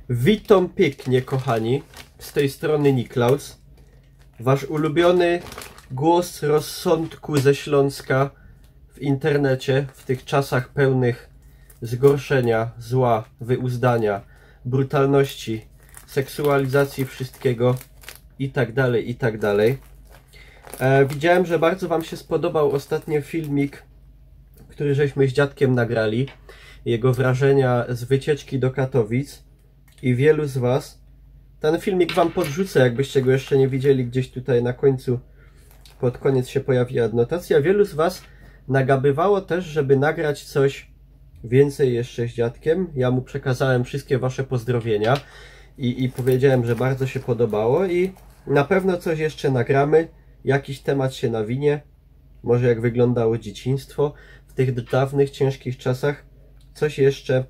Witam pięknie, kochani, z tej strony Niklaus, wasz ulubiony głos rozsądku ze Śląska w internecie, w tych czasach pełnych zgorszenia, zła, wyuzdania, brutalności, seksualizacji wszystkiego i tak dalej, i tak dalej. Widziałem, że bardzo wam się spodobał ostatnio filmik, który żeśmy z dziadkiem nagrali, jego wrażenia z wycieczki do Katowic. I wielu z was, ten filmik wam podrzucę, jakbyście go jeszcze nie widzieli, gdzieś tutaj na końcu, pod koniec się pojawi adnotacja. Wielu z was nagabywało też, żeby nagrać coś więcej jeszcze z dziadkiem. Ja mu przekazałem wszystkie wasze pozdrowienia i powiedziałem, że bardzo się podobało i na pewno coś jeszcze nagramy, jakiś temat się nawinie, może jak wyglądało dzieciństwo w tych dawnych, ciężkich czasach, coś jeszcze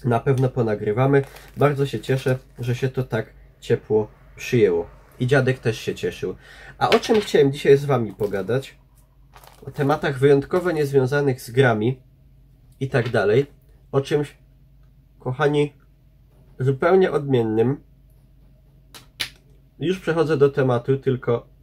na pewno ponagrywamy. Bardzo się cieszę, że się to tak ciepło przyjęło. I dziadek też się cieszył. A o czym chciałem dzisiaj z wami pogadać? O tematach wyjątkowo niezwiązanych z grami i tak dalej. O czymś, kochani, zupełnie odmiennym. Już przechodzę do tematu, tylko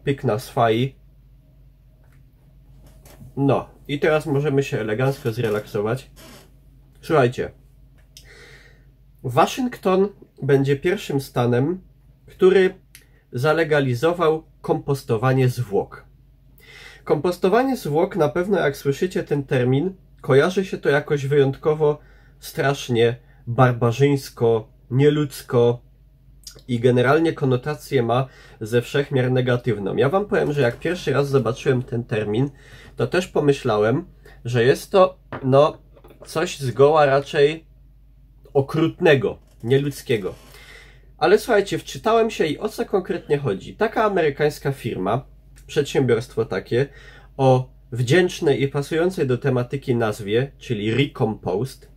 pyk na swai. No i teraz możemy się elegancko zrelaksować. Słuchajcie, Waszyngton będzie pierwszym stanem, który zalegalizował kompostowanie zwłok. Kompostowanie zwłok, na pewno jak słyszycie ten termin, kojarzy się to jakoś wyjątkowo strasznie barbarzyńsko, nieludzko i generalnie konotację ma ze wszechmiar negatywną. Ja wam powiem, że jak pierwszy raz zobaczyłem ten termin, to też pomyślałem, że jest to coś zgoła raczej okrutnego, nieludzkiego. Ale słuchajcie, wczytałem się i o co konkretnie chodzi. Taka amerykańska firma, przedsiębiorstwo takie, o wdzięcznej i pasującej do tematyki nazwie, czyli Recompost,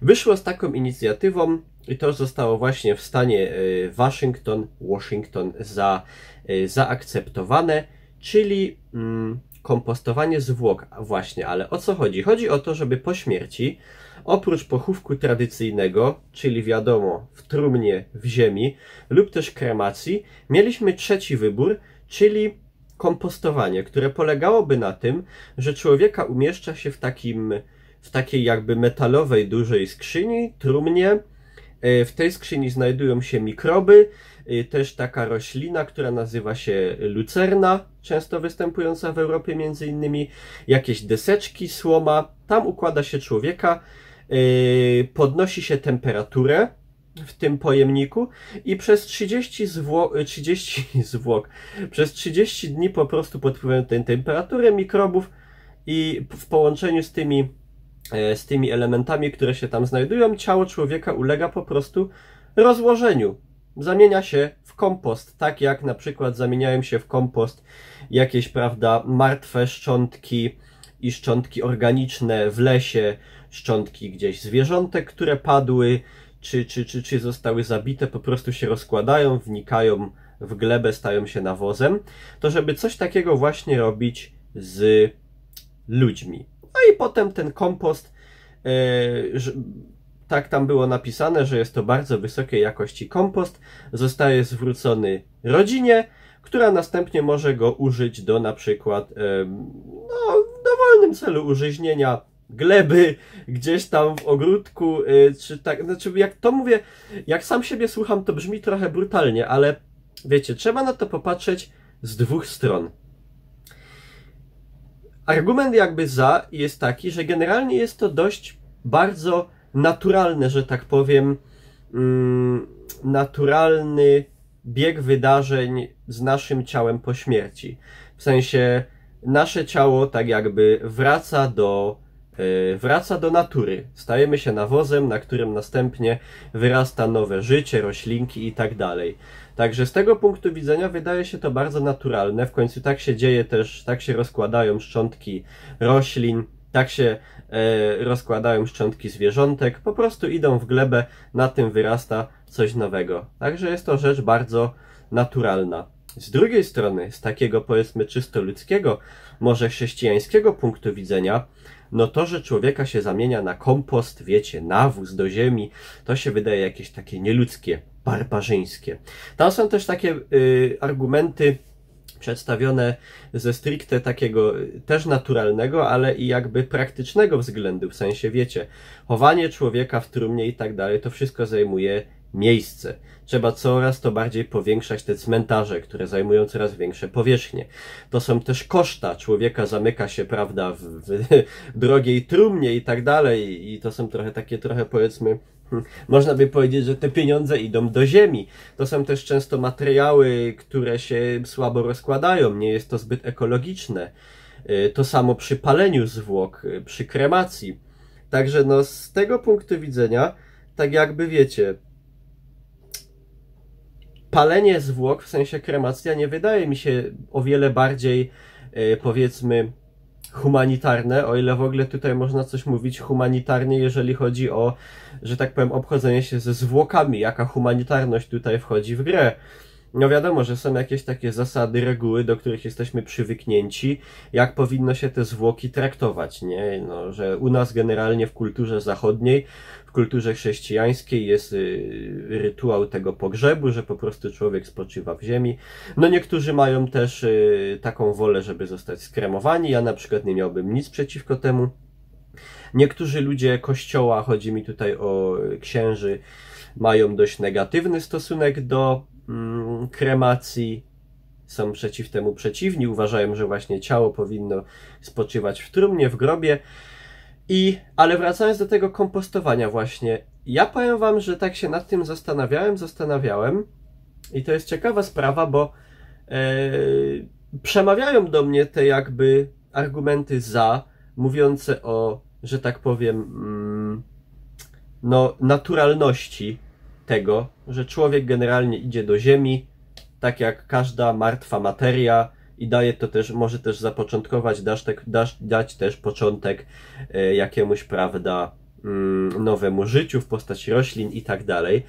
wyszło z taką inicjatywą i to zostało właśnie w stanie Washington zaakceptowane, czyli kompostowanie zwłok właśnie. Ale o co chodzi? Chodzi o to, żeby po śmierci, oprócz pochówku tradycyjnego, czyli wiadomo w trumnie w ziemi lub też kremacji, mieliśmy trzeci wybór, czyli kompostowanie, które polegałoby na tym, że człowieka umieszcza się w takiej jakby metalowej dużej skrzyni, trumnie. W tej skrzyni znajdują się mikroby, też taka roślina, która nazywa się lucerna, często występująca w Europie między innymi, jakieś deseczki, słoma, tam układa się człowieka, podnosi się temperaturę w tym pojemniku i przez 30 dni po prostu pod wpływem tej temperatury mikrobów i w połączeniu z tymi elementami, które się tam znajdują, ciało człowieka ulega po prostu rozłożeniu. Zamienia się w kompost, tak jak na przykład zamieniają się w kompost jakieś, prawda, martwe szczątki i szczątki organiczne w lesie, szczątki gdzieś zwierzątek, które padły, czy zostały zabite, po prostu się rozkładają, wnikają w glebę, stają się nawozem. To żeby coś takiego właśnie robić z ludźmi. No i potem ten kompost, tak tam było napisane, że jest to bardzo wysokiej jakości kompost, zostaje zwrócony rodzinie, która następnie może go użyć do na przykład w dowolnym celu użyźnienia gleby, gdzieś tam w ogródku, czy tak, znaczy jak to mówię, jak sam siebie słucham, to brzmi trochę brutalnie, ale wiecie, trzeba na to popatrzeć z dwóch stron. Argument jakby za jest taki, że generalnie jest to dość bardzo naturalne, że tak powiem, naturalny bieg wydarzeń z naszym ciałem po śmierci. W sensie nasze ciało tak jakby wraca do natury. Stajemy się nawozem, na którym następnie wyrasta nowe życie, roślinki i tak dalej. Także z tego punktu widzenia wydaje się to bardzo naturalne. W końcu tak się dzieje też, tak się rozkładają szczątki roślin, tak się rozkładają szczątki zwierzątek. Po prostu idą w glebę, na tym wyrasta coś nowego. Także jest to rzecz bardzo naturalna. Z drugiej strony, z takiego powiedzmy czysto ludzkiego, może chrześcijańskiego punktu widzenia, no to, że człowieka się zamienia na kompost, wiecie, nawóz do ziemi, to się wydaje jakieś takie nieludzkie, barbarzyńskie. Tam są też takie argumenty przedstawione ze stricte takiego też naturalnego, ale i jakby praktycznego względu, w sensie wiecie, chowanie człowieka w trumnie i tak dalej, to wszystko zajmuje miejsce. Trzeba coraz to bardziej powiększać te cmentarze, które zajmują coraz większe powierzchnie. To są też koszta. Człowieka zamyka się, prawda, w drogiej trumnie i tak dalej. I to są trochę powiedzmy, można by powiedzieć, że te pieniądze idą do ziemi. To są też często materiały, które się słabo rozkładają. Nie jest to zbyt ekologiczne. To samo przy paleniu zwłok, przy kremacji. Także no z tego punktu widzenia, tak jakby wiecie, palenie zwłok, w sensie kremacja, nie wydaje mi się o wiele bardziej, powiedzmy, humanitarne, o ile w ogóle tutaj można coś mówić humanitarnie, jeżeli chodzi o, że tak powiem, obchodzenie się ze zwłokami, jaka humanitarność tutaj wchodzi w grę. No wiadomo, że są jakieś takie zasady, reguły, do których jesteśmy przywyknięci, jak powinno się te zwłoki traktować, nie? No, że u nas generalnie w kulturze zachodniej, w kulturze chrześcijańskiej jest rytuał tego pogrzebu, że po prostu człowiek spoczywa w ziemi. No niektórzy mają też taką wolę, żeby zostać skremowani, ja na przykład nie miałbym nic przeciwko temu. Niektórzy ludzie kościoła, chodzi mi tutaj o księży, mają dość negatywny stosunek do kremacji, są przeciw temu przeciwni, uważają, że właśnie ciało powinno spoczywać w trumnie, w grobie. Ale wracając do tego kompostowania właśnie, ja powiem wam, że tak się nad tym zastanawiałem i to jest ciekawa sprawa, bo przemawiają do mnie te jakby argumenty za, mówiące o, że tak powiem, no naturalności tego, że człowiek generalnie idzie do ziemi, tak jak każda martwa materia i daje to też, może też zapoczątkować, dać też początek jakiemuś, prawda, nowemu życiu w postaci roślin i tak dalej.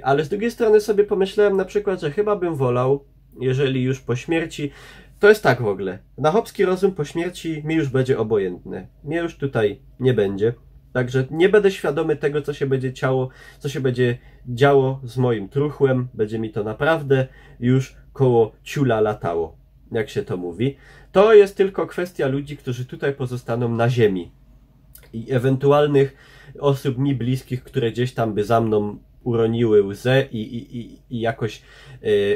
Ale z drugiej strony sobie pomyślałem na przykład, że chyba bym wolał, jeżeli już po śmierci, to jest tak w ogóle, na chłopski rozum po śmierci mi już będzie obojętne. Mnie już tutaj nie będzie. Także nie będę świadomy tego, co się będzie działo z moim truchłem. Będzie mi to naprawdę już koło ciula latało, jak się to mówi. To jest tylko kwestia ludzi, którzy tutaj pozostaną na ziemi. I ewentualnych osób mi bliskich, które gdzieś tam by za mną uroniły łzę i jakoś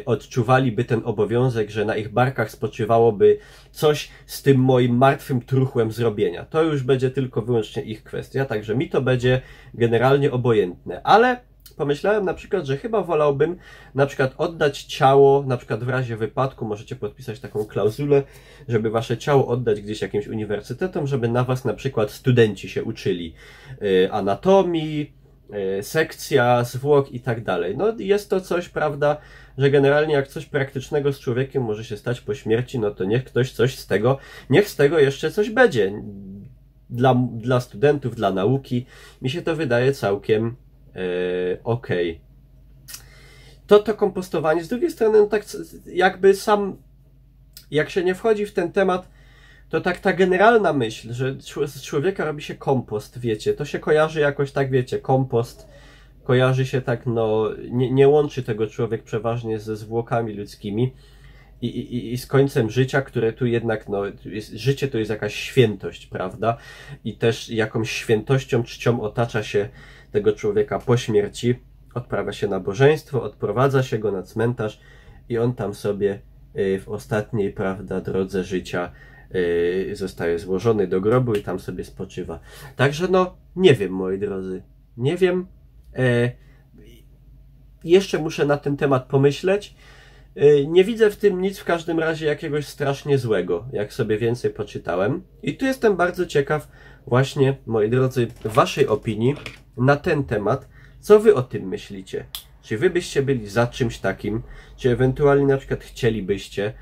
odczuwaliby ten obowiązek, że na ich barkach spoczywałoby coś z tym moim martwym truchłem zrobienia. To już będzie tylko wyłącznie ich kwestia, także mi to będzie generalnie obojętne. Ale pomyślałem na przykład, że chyba wolałbym na przykład oddać ciało, na przykład w razie wypadku możecie podpisać taką klauzulę, żeby wasze ciało oddać gdzieś jakimś uniwersytetom, żeby na was na przykład studenci się uczyli anatomii, sekcja zwłok i tak dalej. No jest to coś, prawda, że generalnie jak coś praktycznego z człowiekiem może się stać po śmierci, no to niech ktoś coś z tego, niech z tego jeszcze coś będzie. Dla studentów, dla nauki. Mi się to wydaje całkiem okej. To kompostowanie. Z drugiej strony, no tak jakby sam, jak się nie wchodzi w ten temat, to tak ta generalna myśl, że z człowieka robi się kompost, wiecie, to się kojarzy jakoś tak, wiecie, kompost kojarzy się tak, no, nie łączy tego człowiek przeważnie ze zwłokami ludzkimi i z końcem życia, które tu jednak, no, życie to jest jakaś świętość, prawda? I też jakąś świętością, czcią otacza się tego człowieka po śmierci, odprawia się nabożeństwo, odprowadza się go na cmentarz i on tam sobie w ostatniej, prawda, drodze życia zostaje złożony do grobu i tam sobie spoczywa. Także no, nie wiem, moi drodzy, nie wiem. Jeszcze muszę na ten temat pomyśleć. Nie widzę w tym nic w każdym razie jakiegoś strasznie złego, jak sobie więcej poczytałem. I tu jestem bardzo ciekaw właśnie, moi drodzy, waszej opinii na ten temat. Co wy o tym myślicie? Czy wy byście byli za czymś takim? Czy ewentualnie na przykład chcielibyście,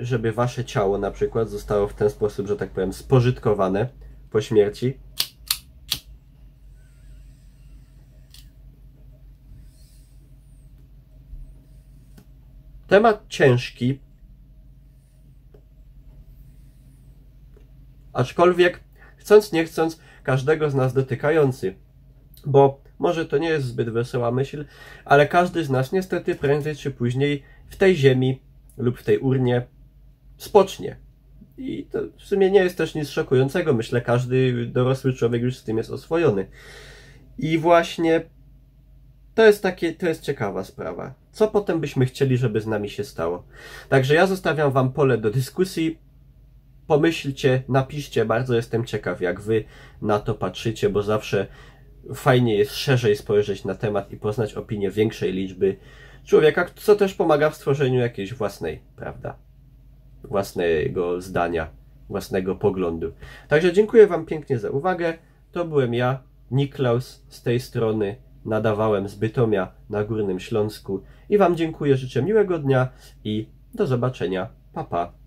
żeby wasze ciało na przykład zostało w ten sposób, że tak powiem, spożytkowane po śmierci? temat ciężki, aczkolwiek chcąc nie chcąc każdego z nas dotykający, bo może to nie jest zbyt wesoła myśl, ale każdy z nas niestety prędzej czy później w tej ziemi lub w tej urnie spocznie. I to w sumie nie jest też nic szokującego. Myślę, każdy dorosły człowiek już z tym jest oswojony. I właśnie to jest ciekawa sprawa. Co potem byśmy chcieli, żeby z nami się stało? Także ja zostawiam wam pole do dyskusji. Pomyślcie, napiszcie, bardzo jestem ciekaw, jak wy na to patrzycie, bo zawsze fajnie jest szerzej spojrzeć na temat i poznać opinię większej liczby człowieka, co też pomaga w stworzeniu jakiejś własnej, prawda? Własnego zdania, własnego poglądu. Także dziękuję wam pięknie za uwagę. To byłem ja, Niklaus, z tej strony. Nadawałem z Bytomia na Górnym Śląsku i wam dziękuję, życzę miłego dnia i do zobaczenia. Pa, pa.